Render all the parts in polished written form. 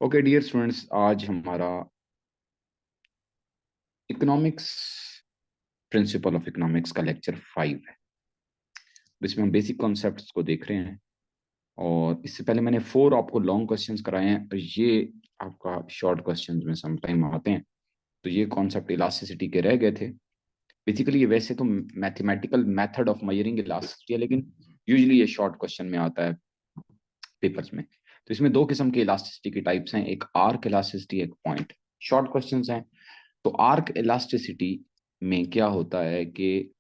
Okay dear students, आज हमारा economics principle of economics का लेक्चर 5 है। जिसमें हम बेसिक कॉन्सेप्ट्स को देख रहे हैं। और इससे पहले मैंने 4 आपको लॉन्ग क्वेश्चंस कराए हैं, और ये आपका शॉर्ट क्वेश्चंस में सम टाइम आते हैं। तो ये कॉन्सेप्ट इलास्टिसिटी के रह गए थे। बेसिकली ये वैसे तो mathematical method of measuring elasticity है, लेकिन यूजुअली ये शॉर्ट क्वेश्चन में आता है पेपर्स में। तो इसमें दो किस्म के इलास्टिसिटी की टाइप्स हैं, एक आर्क इलास्टिसिटी, एक पॉइंट। शॉर्ट क्वेश्चंस हैं। तो आर्क इलास्टिसिटी में क्या होता है कि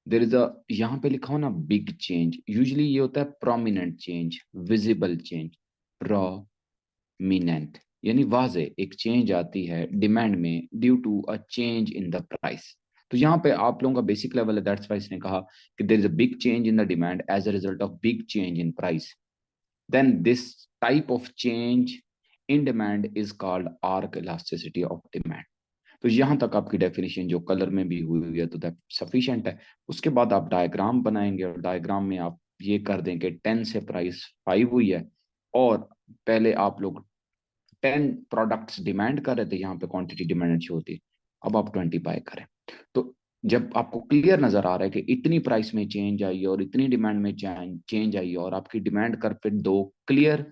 देर इज अ, यहाँ पे लिखा हो ना, बिग चेंज। यूजुअली ये होता है prominent change, visible change. Prominent यानी वाजे एक चेंज आती है डिमांड में due to a change in the price. तो यहाँ पे आप लोगों का बेसिक लेवल है, दैट्स वाई इसने कहा कि there is a big change in the demand as a result of big change in price. Then this type of change in demand is called arc elasticity of demand. तो यहां तक आपकी definition जो colour में भी हुई हुई है तो दैट सफिशिएंट है। उसके बाद आप डायग्राम बनाएंगे, और डायग्राम में आप ये कर दें कि 10 से प्राइस 5 हुई है, और पहले आप लोग 10 प्रोडक्ट्स डिमांड कर रहे थे, यहाँ पे क्वांटिटी डिमांड अच्छी होती है। अब आप 20 बाय करें। तो जब आपको क्लियर नजर आ रहा है कि इतनी प्राइस में चेंज आई है और इतनी डिमांड में चेंज आई है, और आपकी डिमांड कर पे दो क्लियर,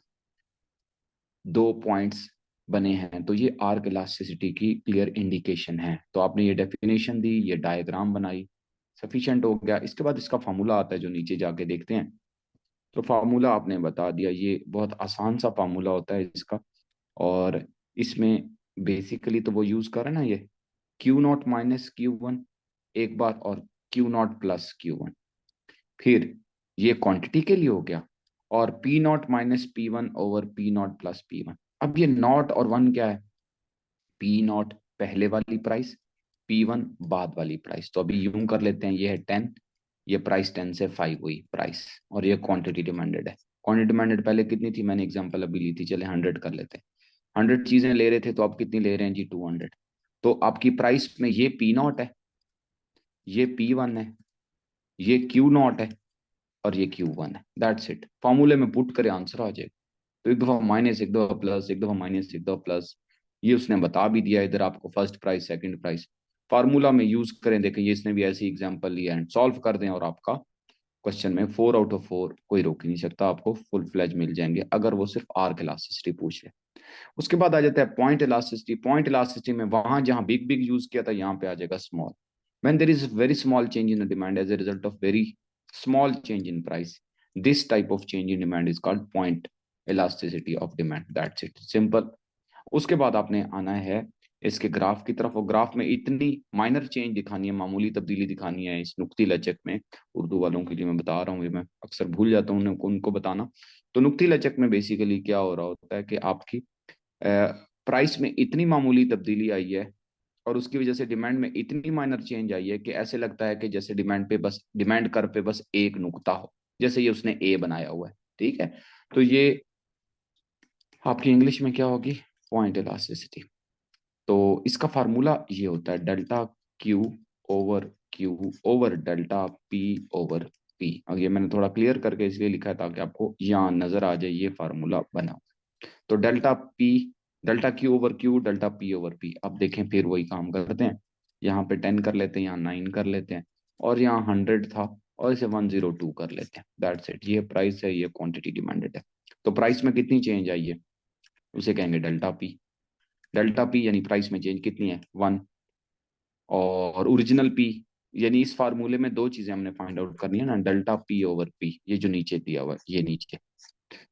दो पॉइंट्स बने हैं, तो ये आर्क इलास्टिसिटी की क्लियर इंडिकेशन है। तो आपने ये डेफिनेशन दी, ये डायग्राम बनाई, सफिशिएंट हो गया। इसके बाद इसका फार्मूला आता है जो नीचे जाके देखते हैं। तो फार्मूला आपने बता दिया, ये बहुत आसान सा फार्मूला होता है इसका। और इसमें बेसिकली तो वो यूज कर रहे हैं ना, ये Q not minus Q one एक बार, और Q not plus Q one. फिर ये क्वांटिटी के लिए हो गया, और P not minus P one over P not plus P one. अब ये नॉट और वन क्या है? पी नॉट पहले वाली प्राइस, पी वन बाद वाली प्राइस। तो अभी यूं कर लेते हैं, ये है 10, ये प्राइस 10 से 5 हुई प्राइस, और ये क्वांटिटी डिमांडेड है। क्वांटिटी डिमांडेड पहले कितनी थी? मैंने एग्जांपल अभी ली थी, चले 100 कर लेते हैं। 100 चीजें ले रहे थे, तो आप कितनी ले रहे हैं जी? 200। तो आपकी प्राइस में ये पी नॉट है, ये पी वन है, ये क्यू नॉट है, और ये क्यू वन है। That's it. फॉर्मूले में पुट करे आंसर आ जाएगा। तो एक दफा माइनस, एक दफा प्लस, एक दफा माइनस, एक दफा प्लस। ये उसने बता भी दिया इधर आपको, first price second price. Formula में यूज करें, देखें ये इसने भी ऐसी एग्जांपल लिया एंड सॉल्व कर दें, और आपका क्वेश्चन में 4 आउट ऑफ 4 कोई रोक ही नहीं सकता, आपको फुल फ्लैज मिल जाएंगे अगर वो सिर्फ आर्क इलास्टिसिटी पूछ ले। उसके बाद आ जाता है पॉइंट इलास्टिसिटी। पॉइंट इलास्टिसिटी में वहां जहां बिग बिग यूज किया था, यहाँ पे आ जाएगा small. when there is a very small change in the demand as a result of very small change in price, this type of change in demand is called point elasticity of demand. That's it, simple. उसके बाद आपने आना है इसके graph की तरफ, और graph में इतनी माइनर चेंज दिखानी है, मामूली तब्दीली दिखानी है इस नुक्ती लचक में। उर्दू वालों के लिए मैं बता रहा हूँ, ये मैं अक्सर भूल जाता हूँ उनको बताना। तो नुक्ती लचक में बेसिकली क्या हो रहा होता है कि आपकी प्राइस में इतनी मामूली तब्दीली आई है, और उसकी वजह से डिमांड में इतनी माइनर चेंज आई है कि ऐसे लगता है कि जैसे डिमांड पे बस, डिमांड कर पे बस एक नुक्ता हो, जैसे ये उसने ए बनाया हुआ है। ठीक है। तो ये आपकी इंग्लिश में क्या होगी? Point elasticity. तो इसका फार्मूला ये होता है delta q over delta P over P. और ये मैंने थोड़ा क्लियर करके इसलिए लिखा है ताकि आपको यहाँ नजर आ जाए ये फार्मूला बना। तो delta P, delta q over Q, delta P over P. अब देखें फिर वही काम करते हैं, यहाँ पे 10 कर लेते हैं, यहाँ 9 कर लेते हैं, और यहाँ 100 था, और इसे 102 कर लेते हैं। That's it. ये प्राइस है, ये क्वांटिटी डिमांडेड है। तो प्राइस में कितनी चेंज आई है उसे कहेंगे डेल्टा पी। डेल्टा पी यानी प्राइस में चेंज कितनी है? 1। और ओरिजिनल पी, यानी इस फार्मूले में दो चीजें हमने फाइंड आउट करनी है ना, डेल्टा पी ओवर पी, ये जो नीचे दिया हुआ है, ये नीचे।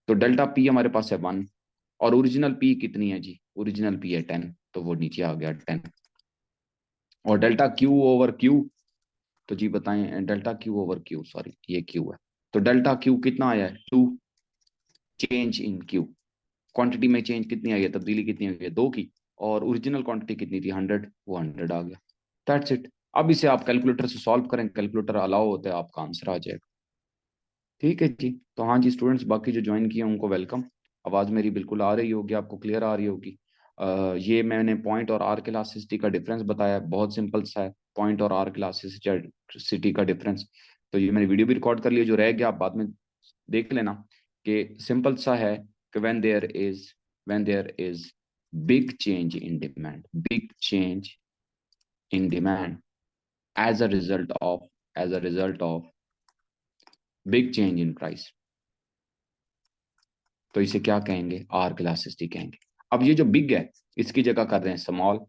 तो डेल्टा पी हमारे पास है 1, और ओरिजिनल पी कितनी है जी? ओरिजिनल पी है 10, तो वो नीचे आ गया 10। और डेल्टा क्यू ओवर क्यू, तो जी बताएं, delta q over Q, sorry ये क्यू है। तो डेल्टा क्यू कितना आया है? 2। चेंज इन क्यू, क्वांटिटी में चेंज कितनी आई है, तब्दीली कितनी आई है? 2 की। और ओरिजिनल क्वांटिटी कितनी थी? 100, वो 100 आ गया। That's it. अब इसे आप कैलकुलेटर से सॉल्व करें, कैलकुलेटर अलाउ होता है, आपका आंसर आ जाएगा। ठीक है जी। तो हाँ जी स्टूडेंट्स, बाकी जो ज्वाइन किए उनको वेलकम। आवाज़ मेरी बिल्कुल आ रही होगी आपको, क्लियर आ रही होगी। ये मैंने पॉइंट और आर्क इलास्टिसिटी का डिफरेंस बताया, बहुत सिंपल सा है पॉइंट और आर्क इलास्टिसिटी का डिफरेंस। तो ये मैंने वीडियो भी रिकॉर्ड कर लिया, जो रह गया आप बाद में देख लेना। कि सिंपल सा है कि when there is when there is big change in demand, big change in demand as a result of big change in price, तो इसे क्या कहेंगे, आर्क इलास्टिसिटी कहेंगे। अब ये जो बिग है इसकी जगह कर दें स्मॉल,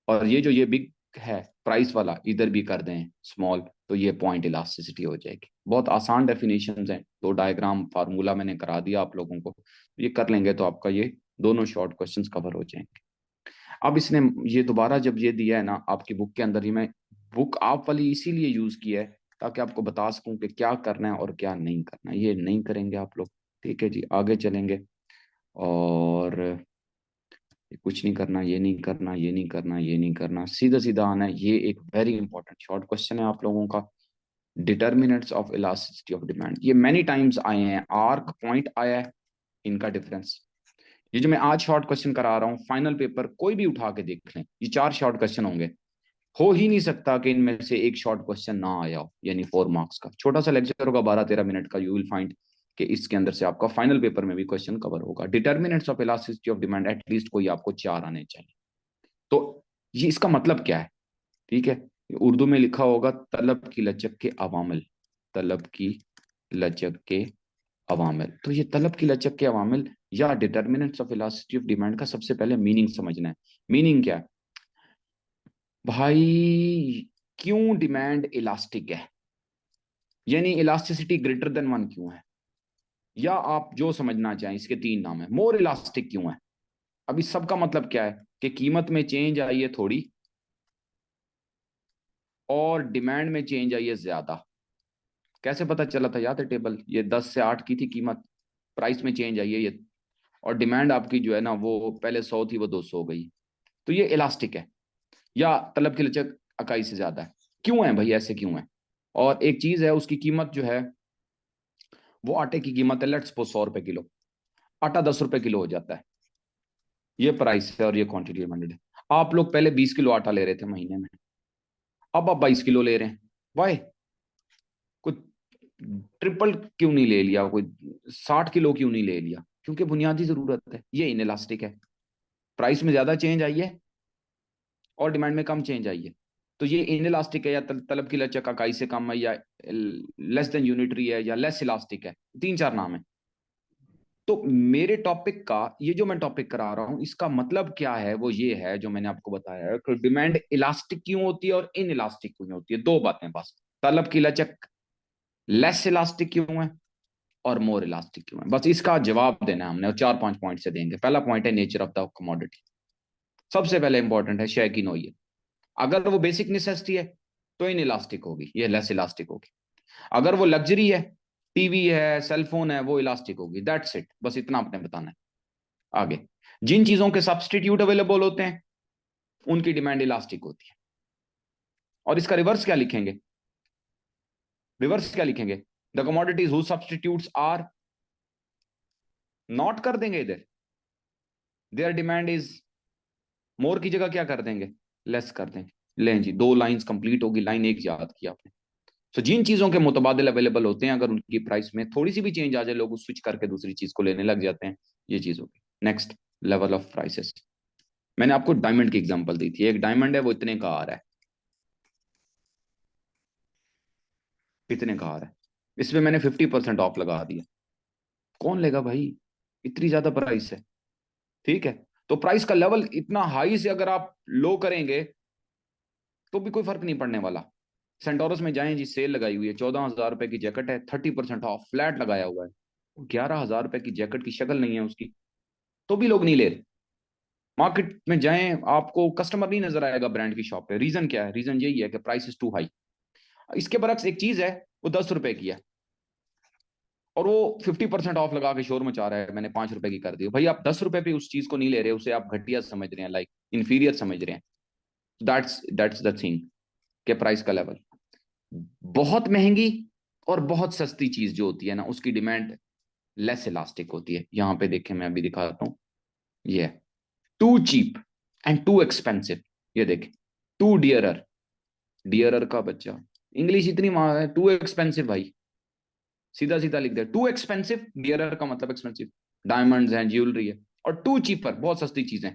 और ये जो ये बिग है प्राइस वाला इधर भी कर दें स्मॉल, तो ये पॉइंट इलास्टिसिटी हो जाएगी। बहुत आसान डेफिनेशंस हैं, तो डायग्राम फार्मूला मैंने करा दिया आप लोगों को, ये कर लेंगे तो आपका ये दोनों शॉर्ट क्वेश्चंस कवर हो जाएंगे। अब इसने ये दोबारा जब ये दिया है ना आपकी बुक के अंदर, ही मैं बुक आप वाली इसीलिए यूज की है ताकि आपको बता सकूं कि क्या करना है और क्या नहीं करना है। ये नहीं करेंगे आप लोग, ठीक है जी, आगे चलेंगे। और कुछ नहीं करना, ये नहीं करना, ये नहीं करना, ये नहीं करना, सीधा सीधा आना है। ये एक वेरी इंपॉर्टेंट शॉर्ट क्वेश्चन है आप लोगों का, determinants of elasticity of demand. ये मेनी टाइम्स आए हैं, आर्क पॉइंट आया है, इनका डिफरेंस। ये जो मैं आज शॉर्ट क्वेश्चन करा रहा हूँ, फाइनल पेपर कोई भी उठा के देख लें, ये 4 शॉर्ट क्वेश्चन होंगे, हो ही नहीं सकता कि इनमें से एक शॉर्ट क्वेश्चन ना आया हो, यानी 4 मार्क्स का छोटा सा लेक्चर होगा 12-13 मिनट का, यू विल फाइंड कि इसके अंदर से आपका फाइनल पेपर में भी क्वेश्चन कवर होगा। Determinants of elasticity of demand at least कोई आपको 4 आने चाहिए। तो ये इसका मतलब क्या है, ठीक है, उर्दू में लिखा होगा तलब की लचक के अवामिल, तलब की लचक के अवामिल। तो ये तलब की लचक के अवामिल या determinants of elasticity of demand का सबसे पहले मीनिंग समझना है। मीनिंग क्या है भाई, क्यों डिमांड इलास्टिक है, यानी इलास्टिसिटी ग्रेटर देन 1 क्यों है, या आप जो समझना चाहें इसके 3 नाम है। मोर इलास्टिक क्यों है, अब इस सब का मतलब क्या है कि कीमत में चेंज आई है थोड़ी और डिमांड में चेंज आई है ज्यादा। कैसे पता चला था, याद है टेबल, ये 10 से 8 की थी कीमत, प्राइस में चेंज आई है ये, और डिमांड आपकी जो है ना वो पहले 100 थी वो 200 हो गई, तो ये इलास्टिक है या तलब की लचक इकाई से ज्यादा है। क्यों है भाई, ऐसे क्यों है। और एक चीज है, उसकी कीमत जो है वो आटे की कीमत है, लेट्स सपोज 100 रुपए किलो, आटा 10 रुपए किलो हो जाता है, ये प्राइस है और ये क्वांटिटी डिमांडेड है। आप लोग पहले 20 किलो आटा ले रहे थे महीने में, अब आप 22 किलो ले रहे हैं, वाई, कोई ट्रिपल क्यों नहीं ले लिया, कोई 60 किलो क्यों नहीं ले लिया, क्योंकि बुनियादी जरूरत है, ये इनइलास्टिक है। प्राइस में ज्यादा चेंज आई है और डिमांड में कम चेंज आई है, तो ये इनइलास्टिक है, या तलब की लचक इकाई से कम है, या लेस देन यूनिटरी है, या लेस इलास्टिक है, 3-4 नाम है। तो मेरे टॉपिक का ये जो मैं टॉपिक करा रहा हूं, इसका मतलब क्या है, वो ये है जो मैंने आपको बताया है कि डिमांड इलास्टिक क्यों होती है और इन इलास्टिक क्यों होती है। 2 बातें बस, तलब की लचक लेस इलास्टिक क्यों है और मोर इलास्टिक क्यों है, बस इसका जवाब देना है हमने, और 4-5 पॉइंट से देंगे। पहला पॉइंट है नेचर ऑफ द कमोडिटी, सबसे पहले इंपॉर्टेंट है शय की नोयत। अगर वो बेसिक नेसेसिटी है तो इन इलास्टिक होगी, ये लेस इलास्टिक होगी। अगर वो लग्जरी है, टीवी है, सेलफोन है, वो इलास्टिक होगी। दैट्स इट, बस इतना आपने बताना है। आगे, जिन चीजों के सब्सटीट्यूट अवेलेबल होते हैं उनकी डिमांड इलास्टिक होती है। और इसका रिवर्स क्या लिखेंगे, रिवर्स क्या लिखेंगे, the commodities who substitutes are not, कर देंगे इधर, देयर डिमांड इज मोर की जगह क्या कर देंगे, लेस कर देंगे। लें जी, 2 लाइंस कंप्लीट होगी, लाइन 1 याद किया आपने। तो जिन चीजों के मुतबादिल अवेलेबल होते हैं, अगर उनकी प्राइस में थोड़ी सी भी चेंज आ जाए, लोग स्विच करके दूसरी चीज को लेने लग जाते हैं, ये चीज होगी। Next, level of prices. मैंने आपको डायमंड की एग्जांपल दी थी, एक डायमंड है वो इतने का आ रहा है, इतने का आ रहा है, इसमें मैंने 50% ऑफ लगा दिया, कौन लेगा भाई, इतनी ज्यादा प्राइस है, ठीक है। तो प्राइस का लेवल इतना हाई से अगर आप लो करेंगे तो भी कोई फर्क नहीं पड़ने वाला। सेंटोरस में जाएं जी, सेल लगाई हुई है, 14,000 रुपए की जैकेट है, 30% ऑफ फ्लैट लगाया हुआ है, 11,000 रुपए की जैकेट की शक्ल नहीं है उसकी, तो भी लोग नहीं ले रहे। मार्केट में जाएं, आपको कस्टमर नहीं नजर आएगा ब्रांड की शॉप पे, रीजन क्या है, रीजन यही है कि प्राइस इज टू हाई। इसके बरक्स एक चीज है, वो 10 रुपए की है और वो 50% ऑफ लगा के शोर मचा रहा है, मैंने 5 रुपए की कर दी। भाई आप 10 रुपए पे उस चीज को नहीं ले रहे, उसे आप घटिया समझ रहे हैं, लाइक इंफीरियर समझ रहे हैं। दैट्स द थिंग के प्राइस का लेवल, बहुत महंगी और बहुत सस्ती चीज जो होती है ना, उसकी डिमांड लेस इलास्टिक होती है। यहां पे देखें, मैं अभी दिखाता हूं, ये too cheap and too expensive, ये देखें, टू डियरर, डियरर का बच्चा, इंग्लिश इतनी मार है, टू एक्सपेंसिव भाई, सीधा सीधा लिख दे, टू एक्सपेंसिव, डियरर का मतलब एक्सपेंसिव, डायमंड्स हैं, ज्वेलरी है, और टू चीपर, बहुत सस्ती चीजें,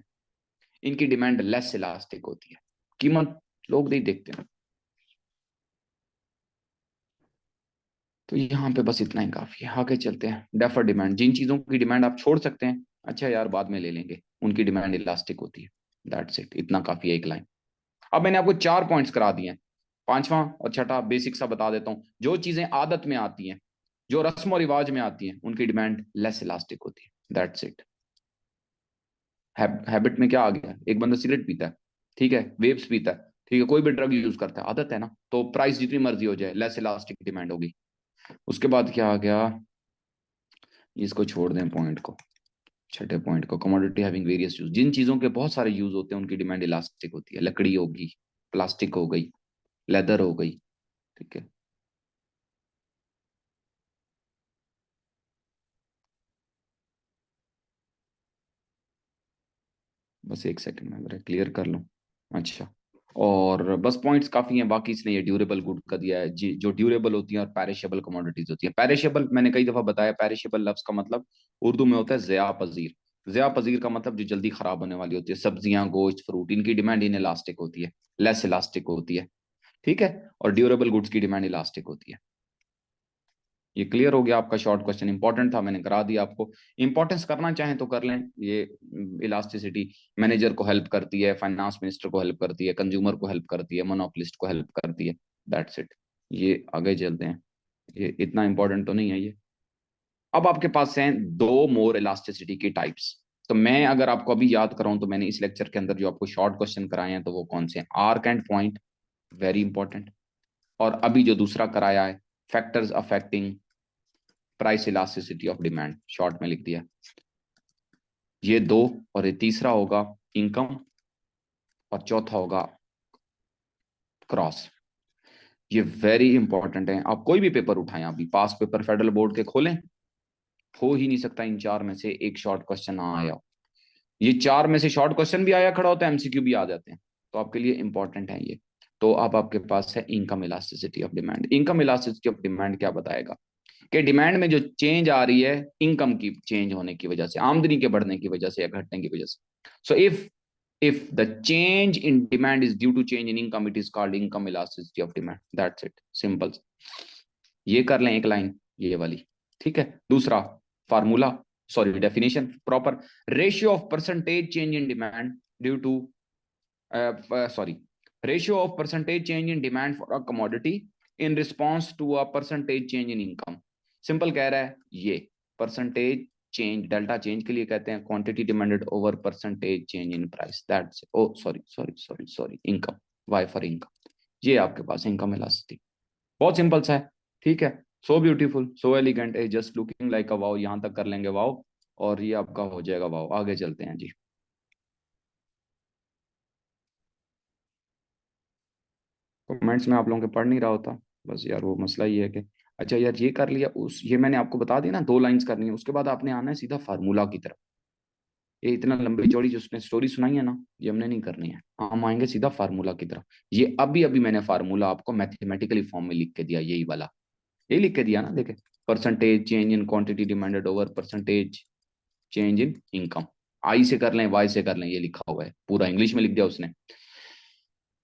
इनकी डिमांड लेस इलास्टिक होती है, कीमत लोग नहीं देखते हैं। तो यहाँ पे बस इतना ही काफी है, आगे चलते हैं। डेफर डिमांड, जिन चीजों की डिमांड आप छोड़ सकते हैं, अच्छा यार बाद में ले लेंगे, उनकी डिमांड इलास्टिक होती है। दैट्स इट, इतना काफी है एक लाइन। अब मैंने आपको 4 पॉइंट्स करा दिए हैं। पांचवा और छठा बेसिक सा बता देता हूँ। जो चीजें आदत में आती हैं, जो रस्म और रिवाज में आती हैं, उनकी डिमांड लेस इलास्टिक होती है। That's it. हैबिट में क्या आ गया, एक बंदा सिगरेट पीता है, ठीक है, वेप्स पीता है, ठीक है, कोई भी ड्रग यूज करता है, आदत है ना, तो प्राइस जितनी मर्जी हो जाए, लेस इलास्टिक डिमांड होगी। उसके बाद क्या आ गया, इसको छोड़ दें पॉइंट को, छठे पॉइंट को, कमोडिटी हैविंग वेरियस यूज, जिन चीजों के बहुत सारे यूज होते हैं उनकी डिमांड इलास्टिक होती है। लकड़ी होगी, प्लास्टिक हो गई, लेदर हो गई, ठीक है। बस एक सेकंड में जरा क्लियर कर लूँ। अच्छा, और बस पॉइंट्स काफी हैं, बाकी इसने ये ड्यूरेबल गुड का दिया है जी, जो ड्यूरेबल होती है और पैरिशेबल कमोडिटीज होती है। पैरिशेबल मैंने कई दफा बताया, पैरिशेबल लफ्ज का मतलब उर्दू में होता है ज़िया पजीर। ज़िया पजीर का मतलब जो जल्दी खराब होने वाली होती है, सब्जियां, गोश्त, फ्रूट, इनकी डिमांड इन इलास्टिक होती है, लेस इलास्टिक होती है, ठीक है। और ड्यूरेबल गुड्स की डिमांड इलास्टिक होती है। ये क्लियर हो गया आपका शॉर्ट क्वेश्चन, इंपॉर्टेंट था, मैंने करा दिया आपको। इंपॉर्टेंस करना चाहें तो कर लें। ये इलास्टिसिटी मैनेजर को हेल्प करती है, फाइनेंस मिनिस्टर को हेल्प करती है, कंज्यूमर को हेल्प करती है, मोनोपोलिस्ट को हेल्प करती है। That's it. ये आगे चलते हैं, ये इतना इंपॉर्टेंट तो नहीं है ये। अब आपके पास हैं दो मोर इलास्टिसिटी की टाइप्स। तो मैं अगर आपको अभी याद कराऊं, तो मैंने इस लेक्चर के अंदर जो आपको शॉर्ट क्वेश्चन कराए हैं, तो वो कौन से हैं, arc and point, very important. और अभी जो दूसरा कराया है, factors affecting price elasticity of demand, short में लिख दिया। ये दो, और ये तीसरा होगा इनकम, और चौथा होगा क्रॉस। ये वेरी इंपॉर्टेंट है। आप कोई भी पेपर उठाएं, अभी पास पेपर फेडरल बोर्ड के खोलें, हो ही नहीं सकता इन चार में से एक शॉर्ट क्वेश्चन ना आया हो। ये चार में से शॉर्ट क्वेश्चन भी आया खड़ा होता है, एमसीक्यू भी आ जाते हैं, तो आपके लिए इंपॉर्टेंट है ये। तो अब आपके पास है income elasticity of demand. Income elasticity of demand क्या बताएगा कि डिमांड में जो चेंज आ रही है, इनकम की चेंज होने की वजह से, आमदनी के बढ़ने की वजह से या घटने की वजह से। सो if the change in demand is due to change in income, it is called income elasticity of demand. That's it, simple। ये कर लें एक लाइन, ये वाली, ठीक है। दूसरा formula, sorry definition proper, ratio of percentage change in demand due to, sorry, ratio of percentage change in demand for a commodity in response to a percentage change in income. Simple कह रहा है ये, percentage change, delta change के लिए कहते हैं quantity demanded over percentage change in price. That's, oh sorry sorry sorry sorry, income, y for income. ये आपके पास इनकम इलास्टिसिटी, बहुत सिंपल सा है, ठीक है। So beautiful, so elegant, is just looking like a wow, यहां तक कर लेंगे वाओ, और ये आपका हो जाएगा वाओ। आगे चलते हैं जी। कमेंट्स में आप लोगों के पढ़ नहीं रहा होता, बस यार वो मसला ही है कि, अच्छा यार ये कर लिया, उस ये मैंने आपको बता दिया ना, दो लाइंस करनी है, उसके बाद आपने आना है सीधा फार्मूला की तरफ। ये इतना लंबी चौड़ी जो उसने स्टोरी सुनाई है ना, ये हमने नहीं करनी है, हम आएंगे सीधा फार्मूला की तरफ। ये अभी अभी मैंने फार्मूला आपको मैथमेटिकली फॉर्म में लिख के दिया, यही वाला, यही लिख के दिया ना, देखे, percentage change in quantity demanded over percentage change in income. आई से कर लें, वाई से कर लें, ये लिखा हुआ है, पूरा इंग्लिश में लिख दिया उसने।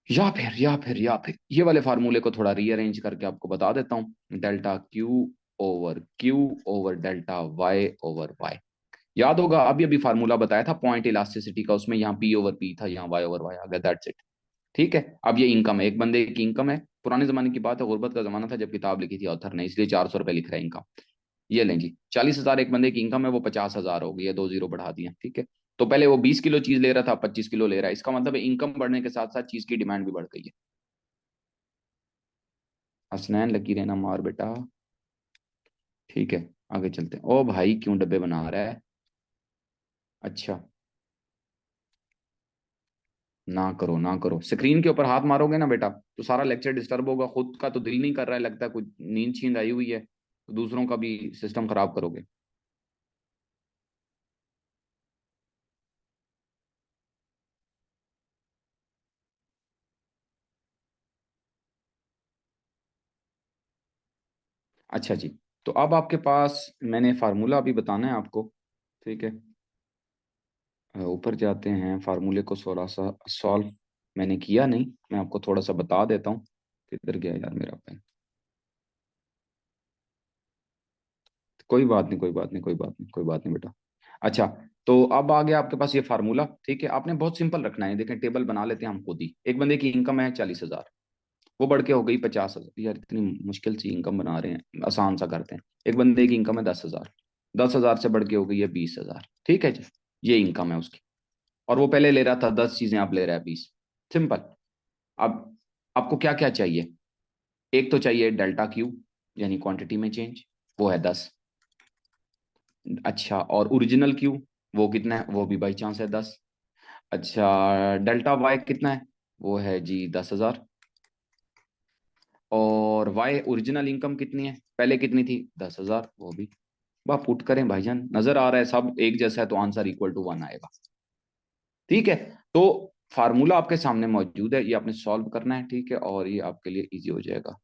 या फिर ये वाले फार्मूले को थोड़ा रीअरेंज करके आपको बता देता हूँ, delta q over delta y over y. याद होगा अभी अभी फार्मूला बताया था पॉइंट इलास्टिसिटी का, उसमें यहाँ पी ओवर पी था, यहाँ वाई ओवर वाई आ गया, दैट्स इट, ठीक है। अब ये इनकम है, एक बंदे की इनकम है, पुराने जमाने की बात है, गुर्बत का जमाना था जब किताब लिखी थी ऑथर ने, इसलिए 400 रुपए लिख रहे हैं इनकम। ये लें जी, 40,000 एक बंदे की इनकम है, वो 50,000 हो गई है, दो जीरो बढ़ा दिए, ठीक है। तो पहले वो 20 किलो चीज ले रहा था, 25 किलो ले रहा है, इसका मतलब है इनकम बढ़ने के साथ साथ चीज की डिमांड भी बढ़ गई है। हसनैन लगी रहना मार बेटा, ठीक है। आगे चलते हैं। ओ भाई क्यों डब्बे बना रहा है, अच्छा, ना करो ना करो, स्क्रीन के ऊपर हाथ मारोगे ना बेटा, तो सारा लेक्चर डिस्टर्ब होगा, खुद का तो दिल नहीं कर रहा है, लगता है कुछ नींद छींद आई हुई है, तो दूसरों का भी सिस्टम खराब करोगे। अच्छा जी, तो अब आपके पास मैंने फार्मूला अभी बताना है आपको, ठीक है। ऊपर जाते हैं, फार्मूले को थोड़ा सा सॉल्व मैंने किया नहीं, मैं आपको थोड़ा सा बता देता हूँ। किधर गया यार मेरा पेन? कोई बात नहीं, कोई बात नहीं, कोई बात नहीं, कोई बात नहीं बेटा। अच्छा, तो अब आ गया आपके पास ये फार्मूला, ठीक है। आपने बहुत सिंपल रखना है, देखें टेबल बना लेते हैं हम खुद ही। एक बंदे की इनकम है 40,000, वो बढ़ के हो गई 50,000। यार इतनी मुश्किल सी इनकम बना रहे हैं, आसान सा करते हैं। एक बंदे की इनकम है 10,000, 10,000 से बढ़ के हो गई है 20,000, ठीक है जी। ये इनकम है उसकी, और वो पहले ले रहा था 10 चीजें, आप ले रहा है 20। सिंपल। अब आपको क्या क्या चाहिए? एक तो चाहिए डेल्टा क्यू, यानी क्वांटिटी में चेंज, वो है 10। अच्छा, और ओरिजिनल क्यू, वो कितना है? वो भी बाई चांस है 10। अच्छा, डेल्टा वाई कितना है? वो है जी 10,000। और वाई ओरिजिनल इनकम कितनी है? पहले कितनी थी? 10,000, वो भी। वाह, पुट करें भाईजान, नजर आ रहा है सब एक जैसा है, तो आंसर इक्वल टू 1 आएगा। ठीक है, तो फार्मूला आपके सामने मौजूद है, ये आपने सॉल्व करना है, ठीक है, और ये आपके लिए इजी हो जाएगा।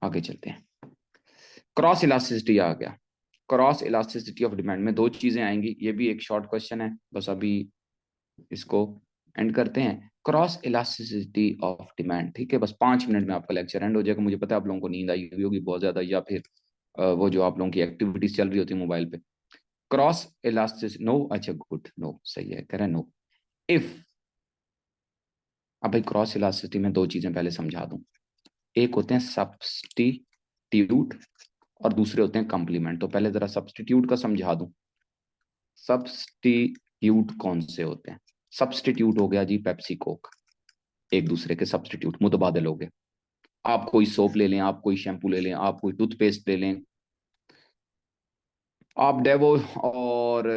आगे चलते हैं। क्रॉस इलास्टिसिटी आ गया। क्रॉस इलास्टिसिटी ऑफ डिमांड में दो चीजें आएंगी, ये भी एक शॉर्ट क्वेश्चन है, बस अभी इसको एंड करते हैं। क्रॉस इलास्टिसिटी ऑफ डिमांड, ठीक है, बस 5 मिनट में आपका लेक्चर एंड हो जाएगा। मुझे पता है आप लोगों को नींद आई हुई होगी बहुत ज्यादा, या फिर वो जो आप लोगों की एक्टिविटीज चल रही होती है मोबाइल पे। क्रॉस इलास्टिसिटी, नो, अच्छा गुड, नो सही है, कह रहे नो। इफ, अब भाई क्रॉस इलास्टिसिटी में दो चीजें पहले समझा दूं। एक होते हैं सब्स्टिट्यूट, और दूसरे होते हैं कंप्लीमेंट। तो पहले जरा सब्स्टिट्यूट का समझा दूं। सब्स्टिट्यूट कौन से होते हैं? सब्स्टिट्यूट हो गया जी पेप्सी कोक, एक दूसरे के सब्स्टिट्यूट, मुतबादल हो गए। आप कोई सोप ले लें, आप कोई शैम्पू ले लें, आप कोई टूथपेस्ट ले लें, आप डेवो और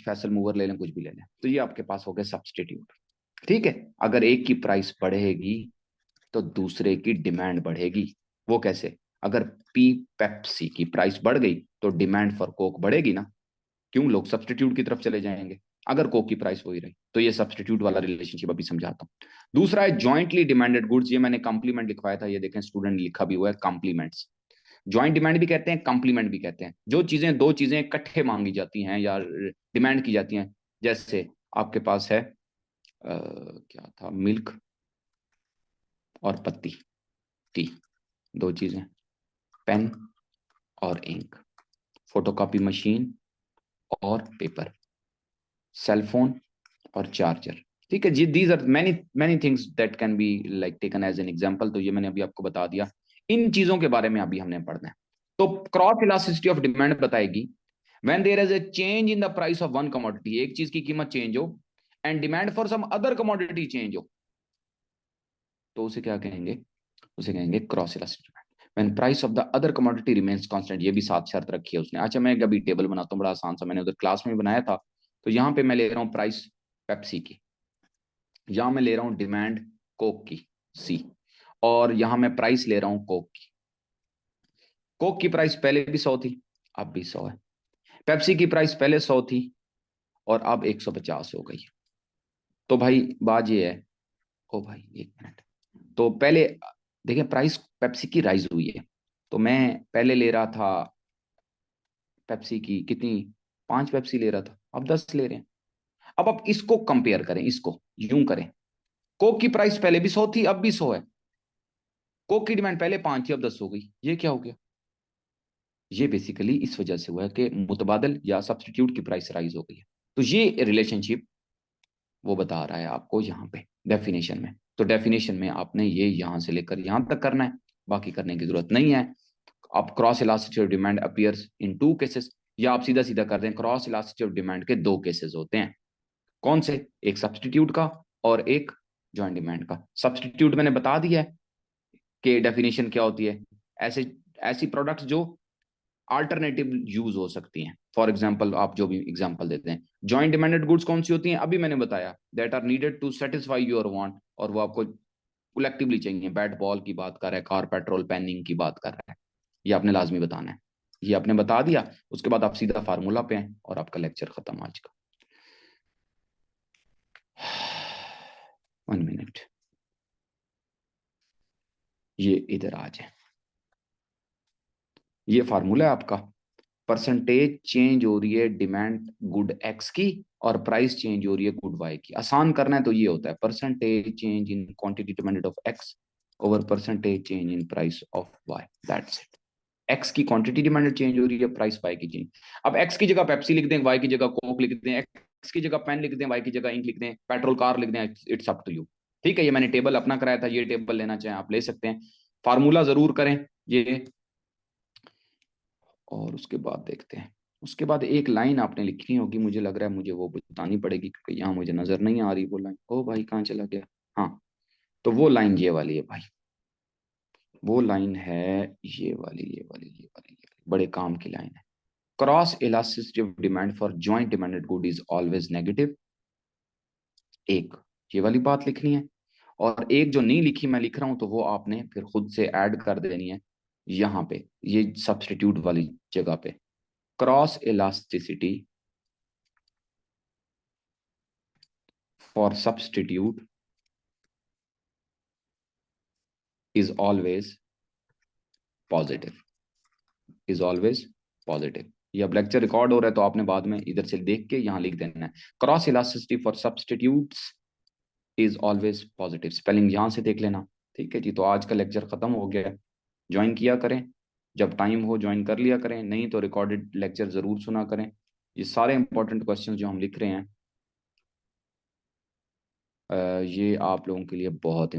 फैसल मूवर ले लें, कुछ भी ले लें, तो ये आपके पास हो गए सब्स्टिट्यूट। ठीक है, अगर एक की प्राइस बढ़ेगी तो दूसरे की डिमांड बढ़ेगी। वो कैसे? अगर पी पेप्सी की प्राइस बढ़ गई तो डिमांड फॉर कोक बढ़ेगी ना, क्यों? लोग सब्स्टिट्यूट की तरफ चले जाएंगे। अगर कोक की प्राइस वही रही, तो ये सब्स्टिट्यूट वाला रिलेशनशिप अभी समझाता हूँ। दूसरा है जॉइंटली डिमांडेड गुड्स, ये मैंने कॉम्प्लीमेंट लिखवाया था, ये देखें स्टूडेंट ने लिखा भी हुआ है कॉम्प्लीमेंट्स। ज्वाइंट डिमांड भी कहते हैं, कॉम्प्लीमेंट भी कहते हैं, जो चीजें, दो चीजें इकट्ठे मांगी जाती हैं या डिमांड की जाती हैं। जैसे आपके पास है क्या था, मिल्क और पत्ती, टी, दो चीजें, पेन और इंक, फोटोकॉपी मशीन और पेपर, सेल फोन और चार्जर। ठीक है जी, these are many many things that can be like taken as an example. तो ये मैंने अभी आपको बता दिया। इन चीजों के बारे में अभी हमने पढ़ना है। तो क्रॉस इलास्टिसिटी ऑफ डिमांड बताएगी when there is a change in the price of one commodity, एक चीज की कीमत चेंज हो, and demand for some other commodity change हो, तो उसे क्या कहेंगे? उसे कहेंगे cross elasticity. When price of the other commodity remains constant, ये भी सात शर्त रखी है उसने। अच्छा, मैं अभी टेबल बनाता हूँ, बड़ा आसान सा, मैंने उधर क्लास में भी बनाया था। तो यहाँ पे मैं ले रहा हूँ प्राइस पेप्सी की, यहां मैं ले रहा हूं डिमांड कोक की, सी, और यहां मैं प्राइस ले रहा हूं कोक की। कोक की प्राइस पहले भी 100 थी, अब भी 100 है। पेप्सी की प्राइस पहले 100 थी और अब 150 हो गई। तो भाई बात ये है, ओ भाई एक मिनट, तो पहले देखिए प्राइस पेप्सी की राइज हुई है, तो मैं पहले ले रहा था पेप्सी की कितनी, 5 पेप्सी ले रहा था, अब 10 ले रहे हैं। अब आप इसको कंपेयर करें, इसको यूं करें, कोक की प्राइस पहले भी 100 थी, अब भी 100 है। कोक की डिमांड पहले 5 थी, अब 10 हो गई, ये क्या हो गया? ये बेसिकली इस वजह से हुआ है कि मुतबादल या सब्सटीट्यूट की प्राइस राइज हो गई है। तो ये रिलेशनशिप वो बता रहा है आपको यहाँ पे डेफिनेशन में। तो डेफिनेशन में आपने ये यहाँ से लेकर यहाँ तक करना है, बाकी करने की जरूरत नहीं है। आप cross elasticity of demand appears in two cases, या आप सीधा सीधा कर दें क्रॉस इलास्टिसिटी ऑफ डिमांड के दो केसेस होते हैं। कौन से? एक सब्सटीट्यूट का और एक जॉइंट डिमांड का। सब्सटीट्यूट मैंने बता दिया है कि डेफिनेशन क्या होती है। ऐसे ऐसी प्रोडक्ट्स जो अल्टरनेटिव यूज हो सकती हैं। फॉर एग्जाम्पल, आप जो भी एग्जाम्पल देते हैं, जॉइंट डिमांडेड गुड्स कौन सी होती हैं? अभी मैंने बताया, that are needed to satisfy your want, और वो आपको कलेक्टिवली चाहिए। बैट बॉल की बात कर रहा है, कार पेट्रोल पेनिंग की बात कर रहा है, ये आपने लाजमी बताना है। ये आपने बता दिया, उसके बाद आप सीधा फार्मूला पे हैं और आपका लेक्चर खत्म आज का। 1 मिनट, ये इधर आ जाए, ये फार्मूला है आपका। परसेंटेज चेंज हो रही है डिमांड गुड एक्स की और प्राइस चेंज हो रही है गुड वाई की। आसान करना है तो ये होता है percentage change in quantity demanded of X over percentage change in price of Y, that's it. X की क्वांटिटी डिमांडेड चेंज हो रही है, प्राइस वाई की चेंज। अब एक्स की जगह पेप्सी लिख दें, वाई की जगह कोक लिख दें, एक्स की जगह पेन लिख दें, वाई की जगह इंक लिख दें, पेट्रोल कार लिख दें, इट्स अप टू यू। ठीक है, ये मैंने टेबल अपना कराया था, ये टेबल लेना चाहें आप ले सकते हैं। फार्मूला जरूर करें ये। और उसके बाद देखते हैं, उसके बाद एक लाइन आपने लिखनी होगी, मुझे लग रहा है मुझे वो बतानी पड़ेगी क्योंकि यहाँ मुझे नजर नहीं आ रही वो लाइन। ओ भाई कहाँ चला गया? हाँ, तो वो लाइन ये वाली है भाई, वो लाइन है ये वाली, ये वाली, ये वाली, ये वाली, बड़े काम की लाइन है। Cross elasticity of demand for joint demanded good is always negative. एक ये वाली बात लिखनी है, और एक जो नहीं लिखी मैं लिख रहा हूं तो वो आपने फिर खुद से ऐड कर देनी है यहाँ पे, ये सब्स्टिट्यूट वाली जगह पे। Cross elasticity for substitute is always positive, is always positive। ये अब लेक्चर रिकॉर्ड हो रहा है तो आपने बाद में इधर से देख के यहाँ लिख देना है, cross elasticity for substitutes is always positive. Spelling यहाँ से देख लेना। ठीक है जी, तो आज का लेक्चर खत्म हो गया। ज्वाइन किया करें, जब टाइम हो ज्वाइन कर लिया करें, नहीं तो रिकॉर्डेड लेक्चर जरूर सुना करें। ये सारे इंपॉर्टेंट क्वेश्चंस जो हम लिख रहे हैं ये आप लोगों के लिए बहुत